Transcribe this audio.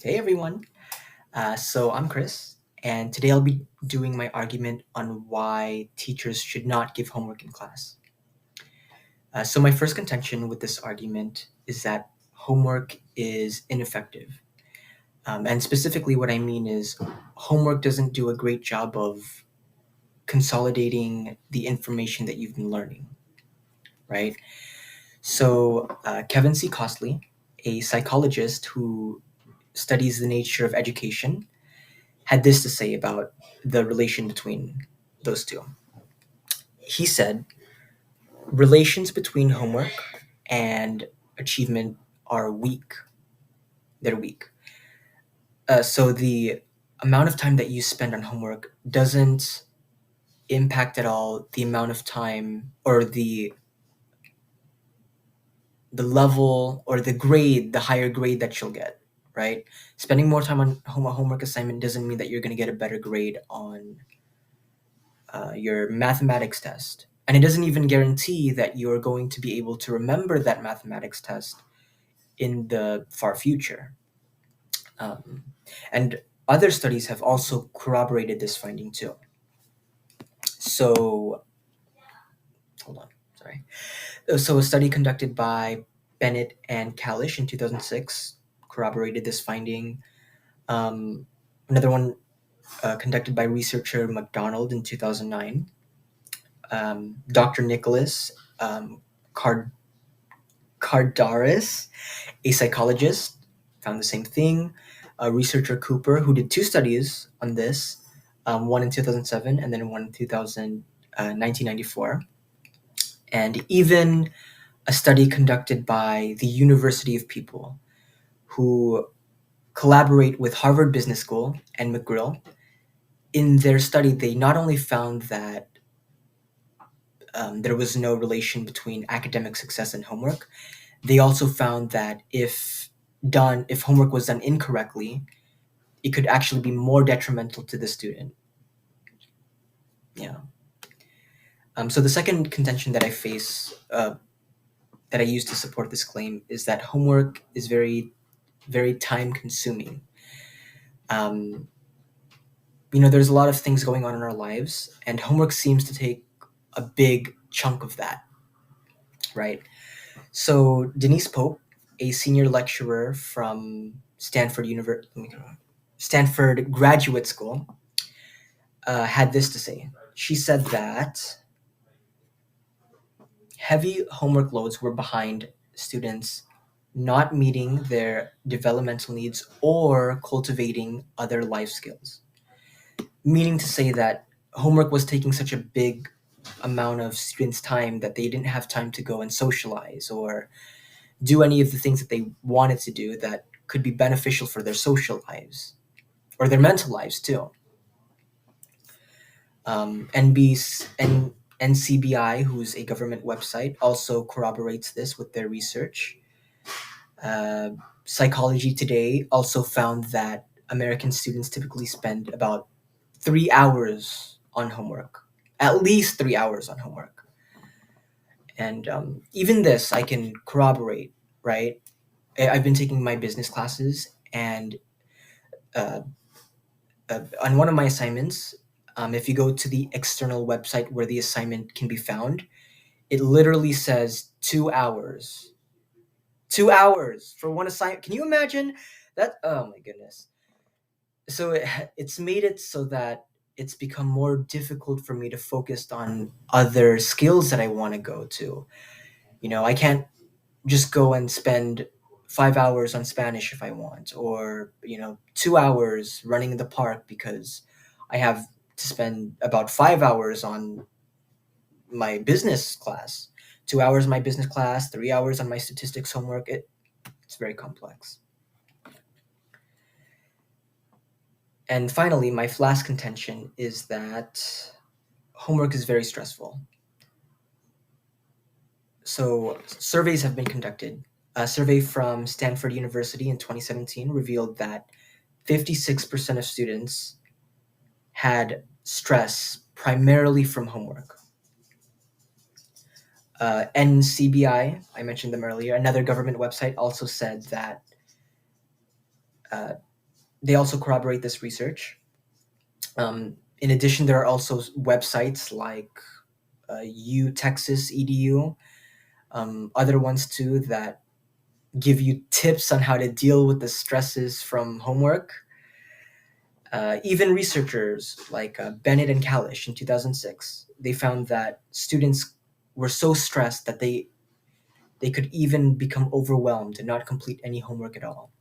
Hey everyone. So I'm Chris, and today I'll be doing my argument on why teachers should not give homework in class. So my first contention with this argument is that homework is ineffective. And specifically, what I mean is homework doesn't do a great job of consolidating the information that you've been learning, right? So Kevin C. Costley, a psychologist who studies the nature of education, had this to say about the relation between those two. He said, relations between homework and achievement are weak. They're weak. So the amount of time that you spend on homework doesn't impact at all the amount of time or the level or the grade, the higher grade that you'll get, right? Spending more time on a homework assignment doesn't mean that you're going to get a better grade on your mathematics test. And it doesn't even guarantee that you're going to be able to remember that mathematics test in the far future. Um, and other studies have also corroborated this finding too. So, hold on, sorry. So, a study conducted by Bennett and Kalish in 2006 corroborated this finding. Another one conducted by researcher McDonald in 2009. Dr. Nicholas um, Card- Cardaris, a psychologist, found the same thing. Researcher Cooper, who did two studies on this, one in 2007 and then one in 1994. And even a study conducted by the University of People, who collaborate with Harvard Business School and McGill. In their study, they not only found that there was no relation between academic success and homework, they also found that if homework was done incorrectly, it could actually be more detrimental to the student. Yeah. So the second contention that I face, that I use to support this claim, is that homework is very, very time consuming. Um, there's a lot of things going on in our lives, and homework seems to take a big chunk of that, right? So Denise Pope, a senior lecturer from Stanford Graduate School, had this to say. She said that heavy homework loads were behind students not meeting their developmental needs or cultivating other life skills. Meaning to say that homework was taking such a big amount of students' time that they didn't have time to go and socialize or do any of the things that they wanted to do that could be beneficial for their social lives or their mental lives too. NCBI, who's a government website, also corroborates this with their research. Uh, Psychology Today also found that American students typically spend about 3 hours on homework, at least 3 hours on homework. And even this I can corroborate, right? I've been taking my business classes, and uh, on one of my assignments, if you go to the external website where the assignment can be found, it literally says 2 hours. 2 hours for one assignment. Can you imagine that? Oh my goodness. So it's made it so that it's become more difficult for me to focus on other skills that I want to go to. I can't just go and spend 5 hours on Spanish if I want, or 2 hours running in the park because I have to spend about 5 hours on my business class, 2 hours on my business class, 3 hours on my statistics homework. It's very complex. And finally, my last contention is that homework is very stressful. So surveys have been conducted. A survey from Stanford University in 2017 revealed that 56% of students had stress primarily from homework. NCBI, I mentioned them earlier, another government website, also said that They also corroborate this research. In addition, there are also websites like UTexas.edu, other ones too that give you tips on how to deal with the stresses from homework. Even researchers like Bennett and Kalish in 2006, they found that students were so stressed that they could even become overwhelmed and not complete any homework at all.